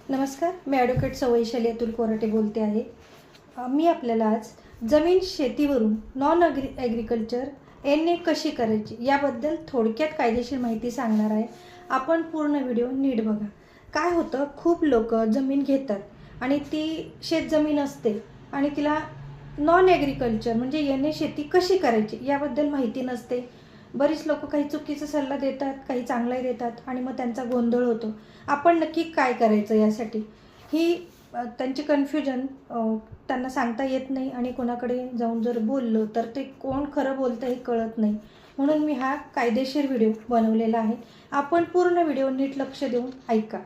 नमस्कार, मी ॲडव्होकेट सवयशाली अतुल कोराटे बोलते आहे. मी आपल्याला आज जमीन शेतीवरून नॉन ॲग्रिकल्चर NA कशी करायची याबद्दल थोडक्यात कायदेशीर माहिती सांगणार आहे. आपण पूर्ण व्हिडिओ नीट बघा. काय होतं, खूप लोक जमीन घेतात आणि ती शेतजमीन असते आणि तिला नॉन ॲग्रिकल्चर म्हणजे NA शेती कशी करायची याबद्दल माहिती नसते. बरीच लोक काही चुकीचा सल्ला देतात, काही चांगलाही देतात आणि मग त्यांचा गोंधळ होतो. आपण नक्की काय करायचं यासाठी ही त्यांची कन्फ्युजन त्यांना सांगता येत नाही आणि कोणाकडे जाऊन जर बोललो तर ते कोण खरं बोलतं हे कळत नाही. म्हणून मी हा कायदेशीर व्हिडिओ बनवलेला आहे. आपण पूर्ण व्हिडिओ नीट लक्ष देऊन ऐका.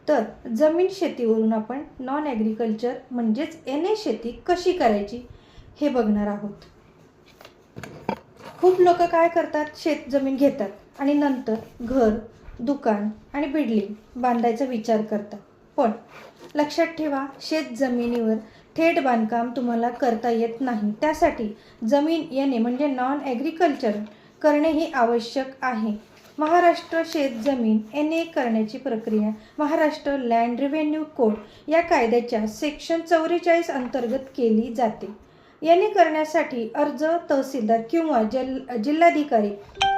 तर जमीन शेतीवरून आपण नॉन ॲग्रिकल्चर म्हणजेच NA शेती कशी करायची हे बघणार आहोत. खूप लोक काय करतात, शेत जमीन घेतात आणि नंतर घर, दुकान आणि बिल्डिंग बांधायचा विचार करतात. पण लक्षात ठेवा, शेत जमिनीवर थेट बांधकाम तुम्हाला करता येत नाही. त्यासाठी जमीन NA म्हणजे नॉन ॲग्रिकल्चर करणे ही आवश्यक आहे. महाराष्ट्र शेत जमीन NA करण्याची प्रक्रिया महाराष्ट्र लँड रेव्हेन्यू कोड या कायद्याच्या सेक्शन 44 अंतर्गत केली जाते. NA करण्यासाठी अर्ज तहसीलदार किंवा जिल्हाधिकारी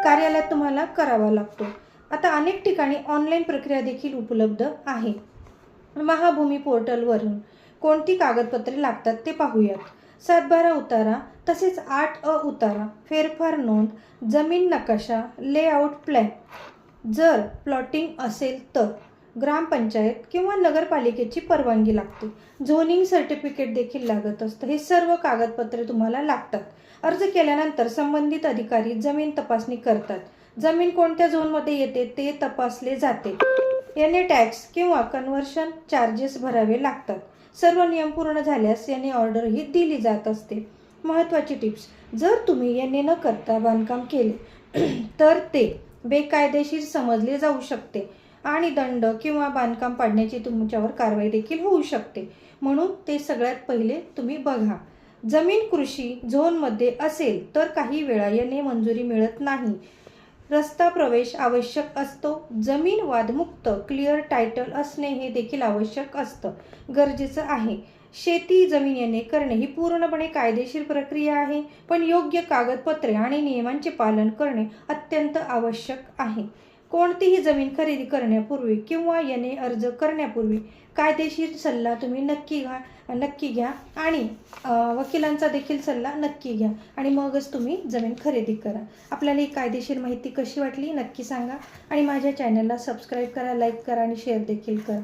कार्यालयात तुम्हाला करावा लागतो. आता अनेक ठिकाणी ऑनलाईन प्रक्रिया देखील उपलब्ध आहे. महाभूमी पोर्टलवरून कोणती कागदपत्रे लागतात ते पाहूयात. 7/12 उतारा, तसेच 8A उतारा, फेरफार नोंद, जमीन नकाशा, लेआउट प्लॅन. जर प्लॉटिंग असेल तर ग्रामपंचायत किंवा नगरपालिकेची परवानगी लागते. झोनिंग सर्टिफिकेट देखील लागत असतं. हे सर्व कागदपत्रे तुम्हाला लागतात. अर्ज केल्यानंतर संबंधित अधिकारी जमीन तपासणी करतात. जमीन कोणत्या झोनमध्ये येते ते तपासले जाते. NA टॅक्स किंवा कन्व्हर्शन चार्जेस भरावे लागतात. सर्व नियम पूर्ण झाल्यास NA ऑर्डर ही दिली जात असते. महत्त्वाची टिप्स: जर तुम्ही NA न करता बांधकाम केले तर ते बेकायदेशीर समजले जाऊ शकते आणि दंड किंवा बांधकाम पाडण्याची तुमच्यावर कारवाई देखील होऊ शकते. म्हणून ते सगळ्यात पहिले तुम्ही बघा. जमीन कृषी झोनमध्ये असेल तर काही वेळा NA मंजुरी मिळत नाही. रस्ता प्रवेश आवश्यक असतो. जमीन वादमुक्त क्लिअर टायटल असणे हे देखील आवश्यक असतं, गरजेचं आहे. शेती जमीन NA करणे ही पूर्णपणे कायदेशीर प्रक्रिया आहे, पण योग्य कागदपत्रे आणि नियमांचे पालन करणे अत्यंत आवश्यक आहे. कोणतीही जमीन खरेदी करण्यापूर्वी किंवा NA अर्ज करण्यापूर्वी कायदेशीर सल्ला तुम्ही नक्की घ्या आणि वकिलांचा देखील सल्ला नक्की घ्या आणि मगच तुम्ही जमीन खरेदी करा. आपल्याला ही कायदेशीर माहिती कशी वाटली नक्की सांगा आणि माझ्या चॅनलला सबस्क्राईब करा, लाईक करा आणि शेअर देखील करा.